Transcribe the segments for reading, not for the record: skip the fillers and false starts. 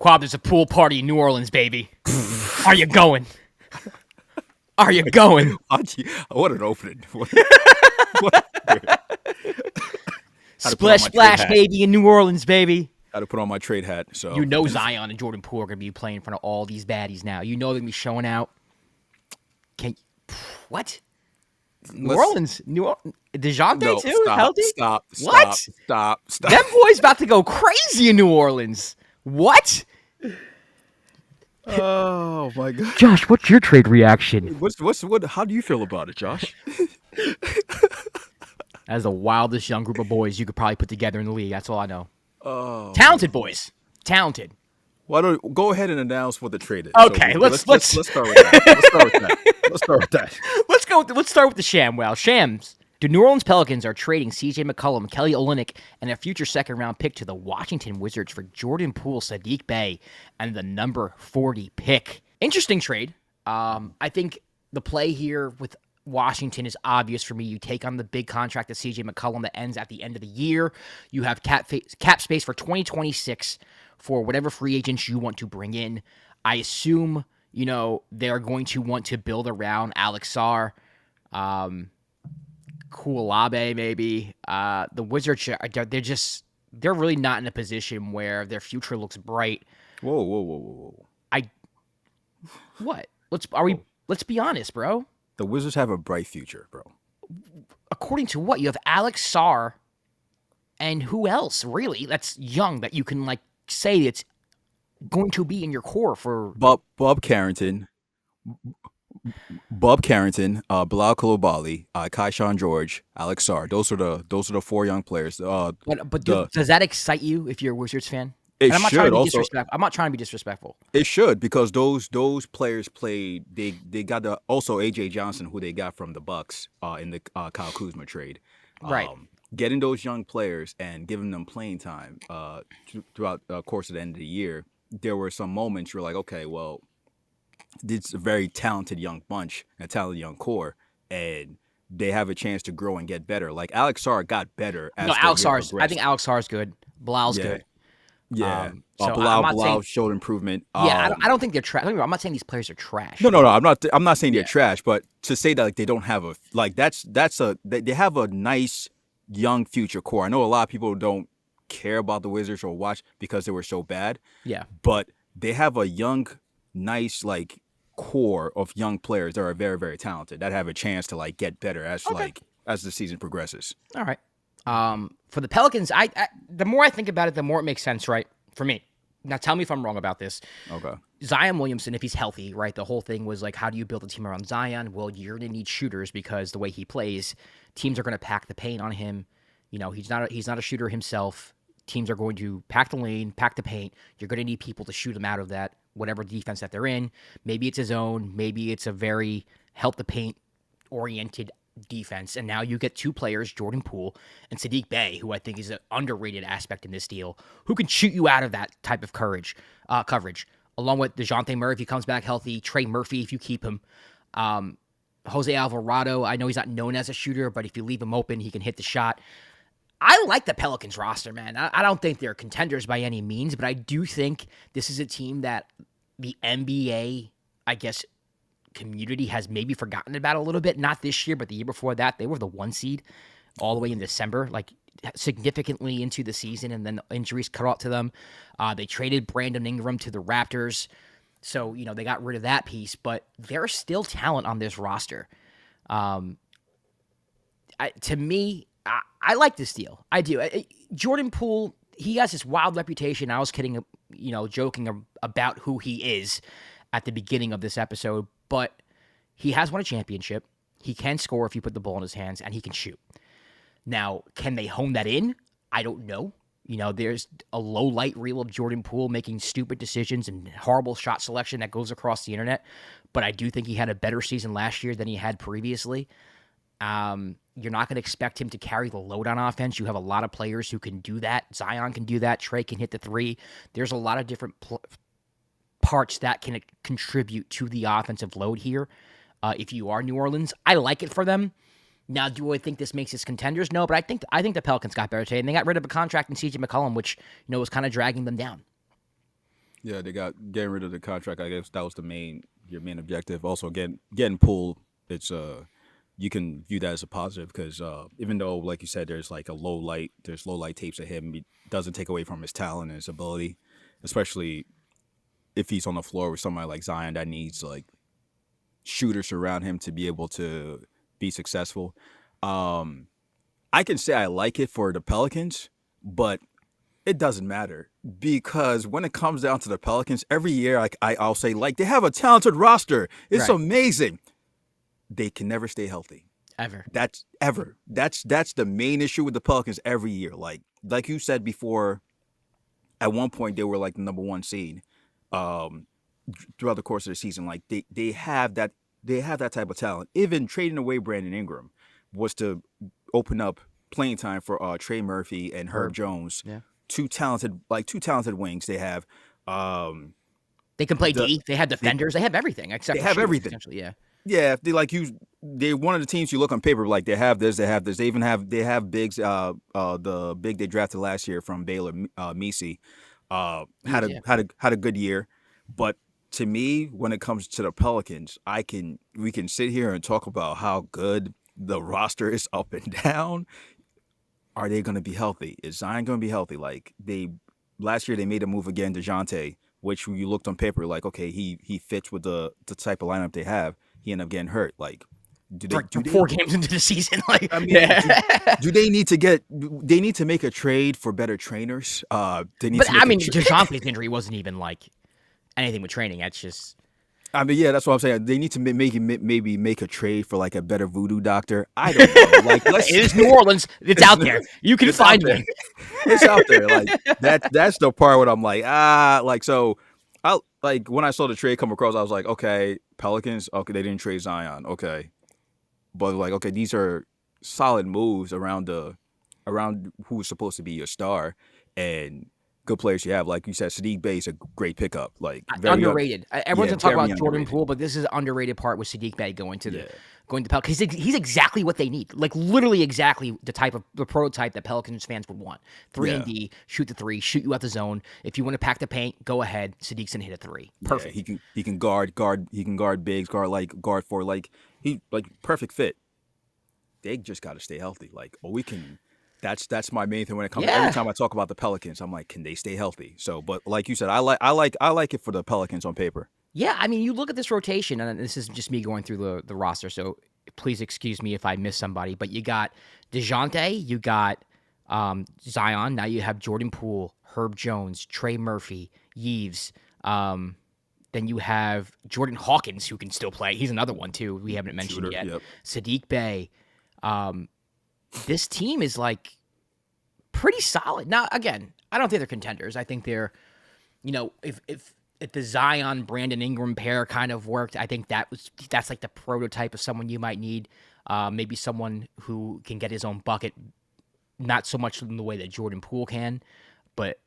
Kwab, there's a pool party in New Orleans, baby. Are you going? Are you going? What an opening. Splash, splash, baby, in New Orleans, baby. Had to put on my trade hat. So you know Zion and Jordan Poole are going to be playing in front of all these baddies now. You know they're going to be showing out. What? New Orleans? DeJounte too? Healthy? Stop. Them boys about to go crazy in New Orleans. What? Oh my God, Josh, what's your trade reaction? How do you feel about it, Josh? That's the wildest young group of boys you could probably put together in the league. That's all I know. Oh, talented boys, talented. Why don't go ahead and announce what the trade is? Okay, so let's start with that. Let's start with that. Let's start with the sham. Well, shams. The New Orleans Pelicans are trading CJ McCollum, Kelly Olynyk, and a future second-round pick to the Washington Wizards for Jordan Poole, Saddiq Bey, and the number 40 pick. Interesting trade. I think the play here with Washington is obvious for me. You take on the big contract of CJ McCollum that ends at the end of the year. You have cap space for 2026 for whatever free agents you want to bring in. I assume, they're going to want to build around Alex Sarr, Kwab maybe. The Wizards, they're really not in a position where their future looks bright. Whoa. What? Let's be honest, bro. The Wizards have a bright future, bro. According to what? You have Alex Sarr and who else, really, that's young that you can, say it's going to be in your core for... Bob Carrington, Bilal Coulibaly, Kaishan George, Alex Sarr. Those are the four young players. Does that excite you if you're a Wizards fan? I'm not trying to be disrespectful. It should, because those players played. They got also AJ Johnson, who they got from the Bucks in the Kyle Kuzma trade. Right. Getting those young players and giving them playing time throughout the course of the end of the year, there were some moments you're like, okay, well, it's a very talented young bunch, a talented young core, and they have a chance to grow and get better. Like Alex Sarr got better. I think Alex Sarr is good. Bilal's good. Yeah. So Bilal showed improvement. Yeah, I don't think they're trash. I'm not saying these players are trash. No. I'm not saying they're trash, but to say that they don't have they have a nice young future core. I know a lot of people don't care about the Wizards or watch because they were so bad. Yeah. But they have a young, nice core of young players that are very, very talented that have a chance to get better as the season progresses. All right. For the Pelicans, I the more I think about it, the more it makes sense, right? For me. Now, tell me if I'm wrong about this. Okay. Zion Williamson, if he's healthy, right? The whole thing was how do you build a team around Zion? Well, you're going to need shooters because the way he plays, teams are going to pack the paint on him. He's not a shooter himself. Teams are going to pack the lane, pack the paint. You're going to need people to shoot him out of that, whatever defense that they're in. Maybe it's a zone. Maybe it's a very help the paint oriented defense. And now you get two players, Jordan Poole and Saddiq Bey, who I think is an underrated aspect in this deal, who can shoot you out of that type of coverage, along with DeJounte Murray if he comes back healthy, Trey Murphy if you keep him, Jose Alvarado. I know he's not known as a shooter, but if you leave him open, he can hit the shot. I like the Pelicans roster, man. I don't think they're contenders by any means, but I do think this is a team that the NBA, I guess, community has maybe forgotten about a little bit. Not this year, but the year before that, they were the 1 seed all the way in December, significantly into the season, and then injuries cut out to them. They traded Brandon Ingram to the Raptors, so they got rid of that piece, but there's still talent on this roster. To me, I like this deal. I do. Jordan Poole, he has this wild reputation. I was kidding, joking about who he is at the beginning of this episode, but he has won a championship. He can score if you put the ball in his hands, and he can shoot. Now, can they hone that in? I don't know. There's a low light reel of Jordan Poole making stupid decisions and horrible shot selection that goes across the internet, but I do think he had a better season last year than he had previously. You're not going to expect him to carry the load on offense. You have a lot of players who can do that. Zion can do that. Trey can hit the three. There's a lot of different parts that can contribute to the offensive load here. If you are New Orleans, I like it for them. Now, do I think this makes us contenders? No, but I think the Pelicans got better today, and they got rid of a contract in CJ McCollum, which was kind of dragging them down. Yeah, they got getting rid of the contract. I guess that was your main objective. Also, getting Poole. It's you can view that as a positive because even though, like you said, there's low light tapes of him. It doesn't take away from his talent and his ability, especially if he's on the floor with somebody like Zion that needs like shooters around him to be able to be successful. Um, I can say I like it for the Pelicans, but it doesn't matter because when it comes down to the Pelicans, every year I'll say like they have a talented roster. It's Right. amazing. They can never stay healthy. Ever. That's the main issue with the Pelicans every year. Like you said before, at one point they were like the number one seed. Um, Throughout the course of the season, like they have that type of talent. Even trading away Brandon Ingram was to open up playing time for Trey Murphy and Herb Herb. Jones, Yeah. two talented wings. They have They can play the D. They have defenders. They have everything except they for have shooters, everything. essentially. Yeah. Yeah, if they like you, they're one of the teams you look on paper like they have this, they have this. They have bigs. The big they drafted last year from Baylor, Misi, Yeah. had a good year, but to me, when it comes to the Pelicans, we can sit here and talk about how good the roster is up and down. Are they going to be healthy? Is Zion going to be healthy? Like last year they made a move again, DeJounte, which when you looked on paper like okay, he fits with the type of lineup they have. He ended up getting hurt. Like, For 4 games into the season, like I mean, yeah. do they need to they need to make a trade for better trainers? They need But to I make mean, DeJounte's injury wasn't even like anything with training. That's just I mean, yeah, that's what I'm saying. They need to maybe make a trade for like a better voodoo doctor. I don't know. Like, it is New Orleans. It's out there. You can it's out find there. one. It's out there. Like that's the part where I'm like, like so. I like when I saw the trade come across, I was like, okay, Pelicans. Okay, they didn't trade Zion. Okay, but like, okay, these are solid moves around who's supposed to be your star and good players you have. Like you said, Sadiq Bey is a great pickup. Like very Underrated. Everyone's gonna talk very about Jordan underrated. Poole, but this is an underrated part with Sadiq Bey going to Yeah. Pelicans. He's exactly what they need. Like literally exactly the prototype that Pelicans fans would want. 3 and Yeah. D, shoot the three, shoot you out the zone. If you want to pack the paint, go ahead. Sadiq's gonna hit a three. Perfect. Yeah, he can guard bigs, guard for he perfect fit. They just got to stay healthy. Like, we can. That's my main thing when it comes. Yeah. Every time I talk about the Pelicans, I'm like, can they stay healthy? So, but like you said, I like it for the Pelicans on paper. Yeah, I mean, you look at this rotation, and this is just me going through the roster, so please excuse me if I miss somebody, but you got DeJounte, you got Zion, now you have Jordan Poole, Herb Jones, Trey Murphy, Yves, then you have Jordan Hawkins, who can still play. He's another one, too, we haven't mentioned Shooter, yet. yep. Sadiq Bey. This team is, like, pretty solid. Now, again, I don't think they're contenders. I think they're, if the Zion Brandon Ingram pair kind of worked, I think that's like the prototype of someone you might need. Maybe someone who can get his own bucket, not so much in the way that Jordan Poole can, but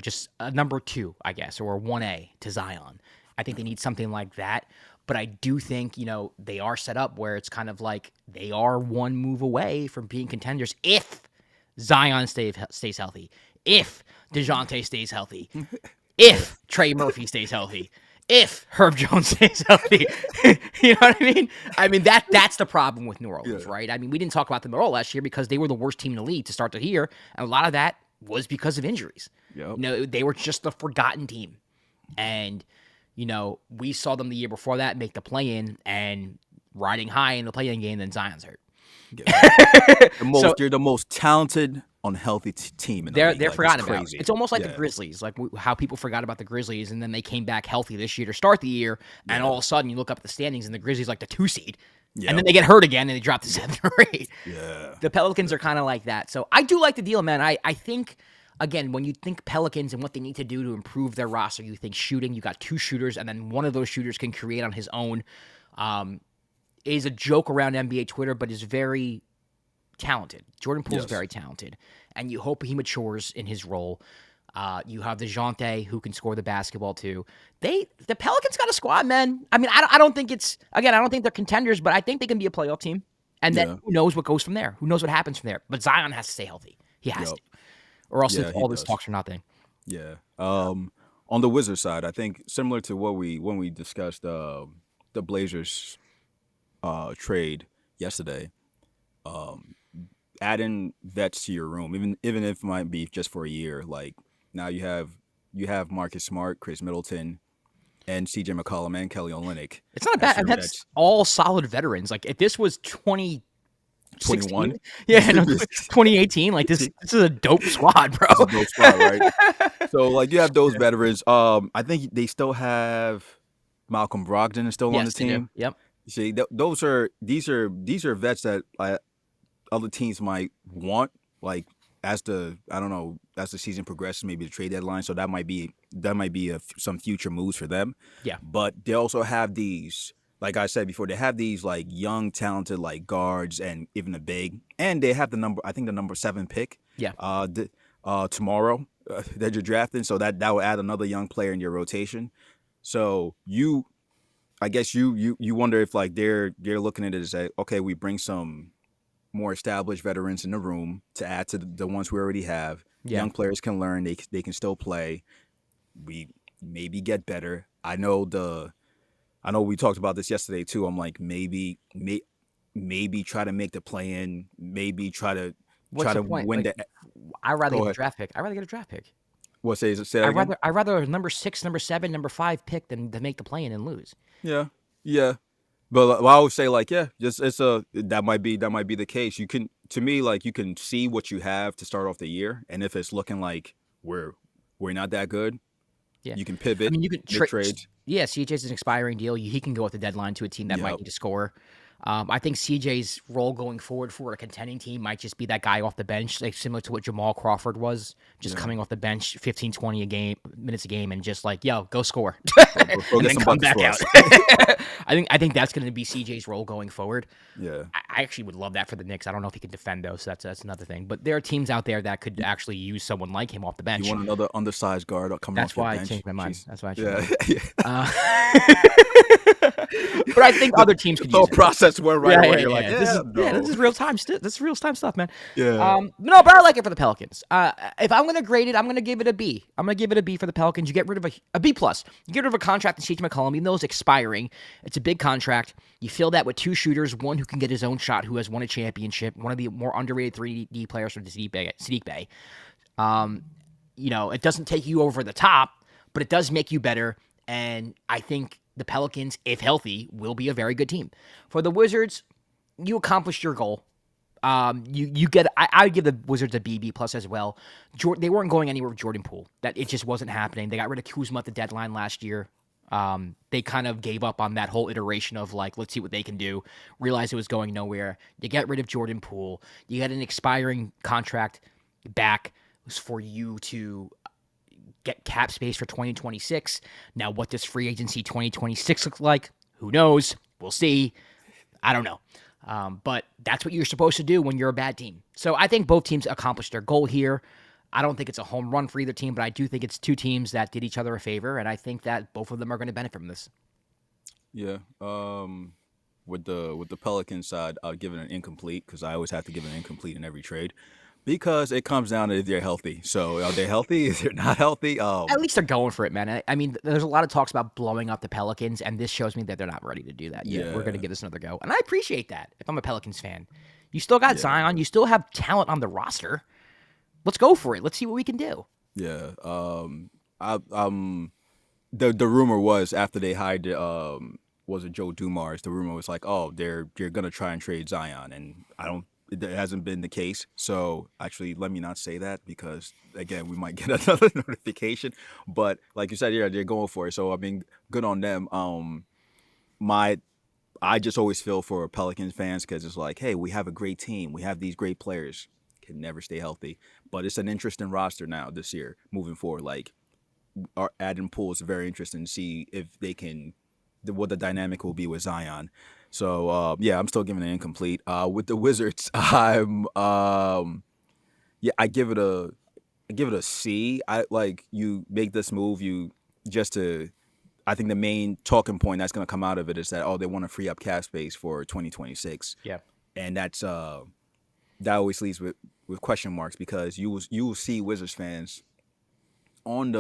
just a number 2, I guess, or a 1A to Zion. I think they need something like that. But I do think, they are set up where it's kind of like they are one move away from being contenders if Zion stays healthy, if DeJounte stays healthy, if Trey Murphy stays healthy, if Herb Jones stays healthy. You know what I mean? I mean, that's the problem with New Orleans, right? I mean, we didn't talk about them at all last year because they were the worst team in the league to start the year, and a lot of that was because of injuries. Yep. They were just a forgotten team. And we saw them the year before that make the play-in and riding high in the play-in game, then Zion's hurt. They're the most talented, unhealthy team in the league. They're forgotten about. Crazy. It's almost like the Grizzlies, like how people forgot about the Grizzlies, and then they came back healthy this year to start the year, and all of a sudden you look up at the standings, and the Grizzlies like the 2 seed, and then they get hurt again, and they drop to 7 or 8. Yeah. The Pelicans are kind of like that. So I do like the deal, man. I think, again, when you think Pelicans and what they need to do to improve their roster, you think shooting. You got 2 shooters, and then one of those shooters can create on his own. Is a joke around NBA Twitter, but is very talented. Jordan Poole's very talented, and you hope he matures in his role. You have DeJounte, who can score the basketball too. The Pelicans got a squad, man. I mean, I don't think I don't think they're contenders, but I think they can be a playoff team. And then who knows what goes from there? Who knows what happens from there? But Zion has to stay healthy. He has to, or else all those talks are nothing. Yeah. On the Wizards side, I think similar to what we when we discussed the Blazers trade yesterday, um, adding vets to your room, even if it might be just for a year. Like now you have Marcus Smart, Chris Middleton, and CJ McCollum and Kelly Olynyk It's not as bad. your And that's vets. all solid veterans. Like if this was 21. 2016, yeah, no, This 2018, like this is a dope squad, bro. is a dope squad, right? So like you have those veterans. I think they still have Malcolm Brogdon is still on the Yes, they do. team. Yep. See, those are these are vets that other teams might want. Like as the I don't know as the season progresses, maybe the trade deadline. So that might be some future moves for them. Yeah. But they also have these, like I said before, they have these like young, talented like guards and even a big, and they have I think the number 7 pick. Yeah. Tomorrow that you're drafting, so that will add another young player in your rotation. So I guess you wonder if like they're looking at it as okay, we bring some more established veterans in the room to add to the ones we already have. Yeah. Young players can learn; they can still play. We maybe get better. I know we talked about this yesterday too. I'm like maybe try to make the play in. Maybe What's try the to point? win Like the. I'd rather Go get a ahead. draft pick. I'd rather get a draft pick. What say that again? I'd rather a number 6, number 7, number 5 pick than to make the play in and lose. Yeah, yeah. But I would say like just that might be the case. You can to me like you can see what you have to start off the year, and if it's looking like we're not that good, Yeah. you can I pivot, mean, you can make trade. trades. Yeah, CJ's an expiring deal. He can go at the deadline to a team that might Yep. need to score. I think CJ's role going forward for a contending team might just be that guy off the bench, like similar to what Jamal Crawford was, just Yeah. coming off the bench 15, 20 minutes a game and just like, yo, go score. Go And get then some come buckets back for out. us. I think that's going to be CJ's role going forward. Yeah. I actually would love that for the Knicks. I don't know if he can defend though, so that's another thing. But there are teams out there that could actually use someone like him off the You bench. want another undersized guard coming That's off your why I bench? changed my mind. Jeez. That's why I changed my Yeah. mind. Yeah. But I think other teams could The whole use it. process went right Yeah, away. yeah, You're like, yeah. This is no. this is real time. This is real time stuff, man. Yeah. No, but I like it for the Pelicans. If I'm gonna grade it, I'm gonna give it a B. I'm gonna give it a B for the Pelicans. You get rid of a B plus. You get rid of a contract in CJ McCollum, even though it's expiring. It's a big contract. You fill that with 2 shooters, one who can get his own shot, who has won a championship, one of the more underrated 3D players from the Sadiq Bay. It doesn't take you over the top, but it does make you better. And I think the Pelicans, if healthy, will be a very good team. For the Wizards, you accomplished your goal. You get. I give the Wizards a B plus as well. They weren't going anywhere with Jordan Poole. That it just wasn't happening. They got rid of Kuzma at the deadline last year. They kind of gave up on that whole iteration of like, let's see what they can do. Realized it was going nowhere. You get rid of Jordan Poole. You get an expiring contract back for you to get cap space for 2026. Now, what does free agency 2026 look like? Who knows? We'll see. I don't know. But that's what you're supposed to do when you're a bad team. So I think both teams accomplished their goal here. I don't think it's a home run for either team, but I do think it's 2 teams that did each other a favor, and I think that both of them are going to benefit from this. Yeah. With the Pelican side, I'll give it an incomplete because I always have to give it an incomplete in every trade because it comes down to if they're healthy. So are they healthy? If they're not healthy, At least they're going for it, man. I mean, there's a lot of talks about blowing up the Pelicans, and this shows me that they're not ready to do that yet. We're going to yeah, give this another go. And I appreciate that if I'm a Pelicans fan. You still got yeah, Zion. You still have talent on the roster. Let's go for it. Let's see what we can do. yeah. The rumor was after they hired was it Joe Dumars? The rumor was like, oh, they're gonna try and trade Zion, and I don't. It hasn't been the case. So actually, let me not say that because again, we might get another notification. But like you said, yeah, they're going for it. So I mean, good on them. My I just always feel for Pelicans fans because it's like, hey, we have a great team. We have these great players. Can never stay healthy. But it's an interesting roster now this year moving forward. Like our Adam Poole is very interesting to see if they can, what the dynamic will be with Zion. So yeah, I'm still giving it incomplete. With the Wizards, I give it a C. I like you make this move. You just to I think the main talking point that's going to come out of it is that they want to free up cap space for 2026, Yeah. and that always leaves with question marks because you will see Wizards fans on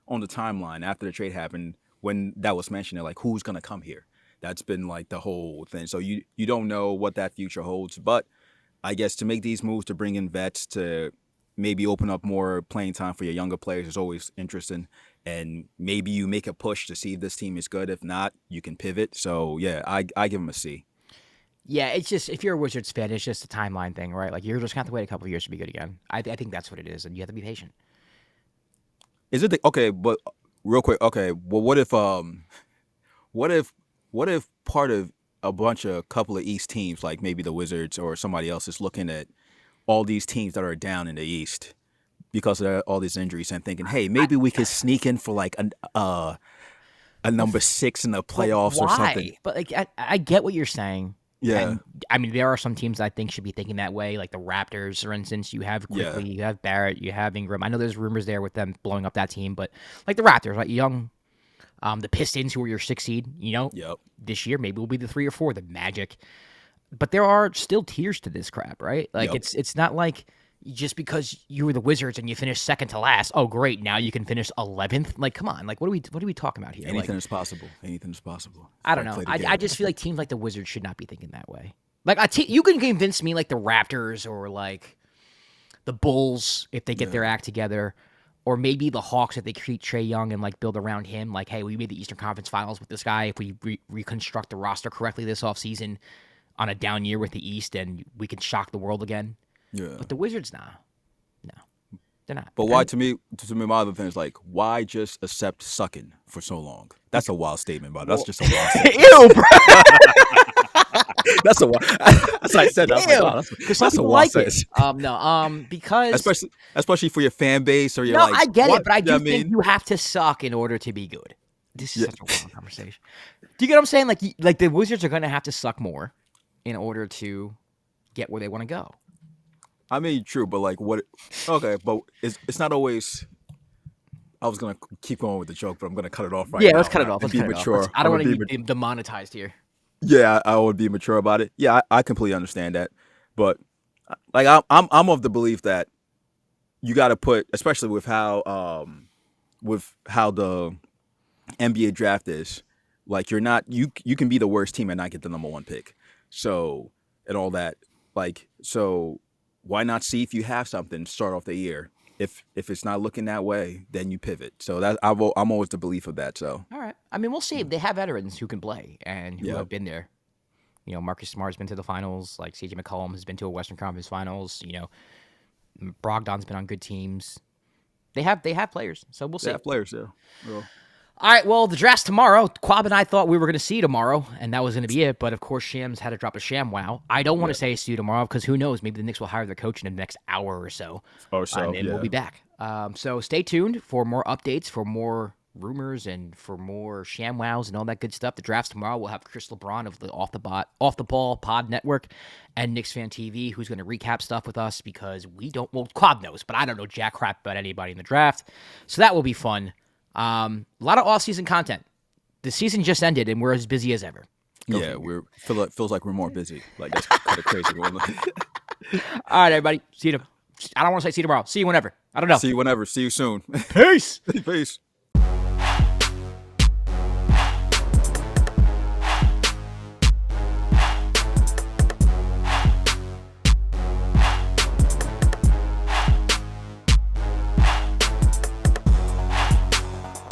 on the timeline after the trade happened, when that was mentioned, like who's gonna come here. That's been like the whole thing. So you don't know what that future holds, but I guess to make these moves to bring in vets to maybe open up more playing time for your younger players is always interesting. And maybe you make a push to see if this team is good. If not, you can pivot. So yeah, I give them a C. Yeah, it's just if you're a Wizards fan, it's just a timeline thing, right? Like you're just gonna have to wait a couple of years to be good again. I think that's what it is, and you have to be patient. Is it okay? But real quick, okay. Well, what if part of a couple of East teams, like maybe the Wizards or somebody else, is looking at all these teams that are down in the East because of all these injuries and thinking, hey, maybe we could sneak in for like a number 6 in the playoffs or something. But like, I get what you're saying. Yeah. And, I mean, there are some teams I think should be thinking that way, like the Raptors, for instance. You have Quickly, you have Barrett, you have Ingram. I know there's rumors there with them blowing up that team, but like the Raptors, right? Young, the Pistons, who were your 6 seed, this year maybe will be the 3 or 4, the Magic. But there are still tiers to this crap, right? Like it's not like just because you were the Wizards and you finished second to last, oh great, now you can finish 11th. Like, come on, like what are we talking about here? Anything is possible. Anything is possible. I don't know. I just feel like teams like the Wizards should not be thinking that way. Like you can convince me like the Raptors or like the Bulls if they get their act together, or maybe the Hawks if they treat Trae Young and like build around him. Like, hey, we made the Eastern Conference Finals with this guy. If we reconstruct the roster correctly this offseason on a down year with the East, and we can shock the world again. Yeah. But the Wizards, no, they're not. But why, to me, my other thing is like, why just accept sucking for so long? That's a wild statement, but that's just a wild statement. Ew, bro. That's a wild. That's what I said. That's a wild statement. Because especially for your fan base or your I get it, but I do think you have to suck in order to be good. This is such a wild conversation. Do you get what I'm saying? Like the Wizards are going to have to suck more in order to get where they want to go. I mean, true, but like what? Okay, but it's not always. I was gonna keep going with the joke, but I'm gonna cut it off right now. Yeah, let's cut it off. Let's be mature. I don't want to be demonetized here. Yeah, I would be mature about it. Yeah, I completely understand that, but like I'm of the belief that you got to put, especially with how the NBA draft is. Like you can be the worst team and not get the number 1 pick. So and all that, so why not see if you have something start off the year? If it's not looking that way, then you pivot. So that I'm always the belief of that. So all right, I mean we'll see. They have veterans who can play and who have been there. Marcus Smart's been to the finals. Like CJ McCollum has been to a Western Conference Finals. Brogdon's been on good teams. They have players. So we'll see. They have players, yeah. Well, all right, well, the draft's tomorrow. Kwab and I thought we were going to see tomorrow, and that was going to be it. But, of course, Shams had to drop a ShamWow. I don't want to say see you tomorrow because who knows? Maybe the Knicks will hire their coach in the next hour or so. And we'll be back. So stay tuned for more updates, for more rumors, and for more ShamWows and all that good stuff. The draft's tomorrow. We'll have Chris LeBron of the Off the Ball Pod Network and Knicks Fan TV, who's going to recap stuff with us because we don't – well, Kwab knows, but I don't know jack crap about anybody in the draft. So that will be fun. A lot of off-season content. The season just ended, and we're as busy as ever. Feels like we're more busy. Like that's kind of crazy. All right, everybody. See you. I don't want to say see you tomorrow. See you whenever. I don't know. See you whenever. See you soon. Peace. Peace.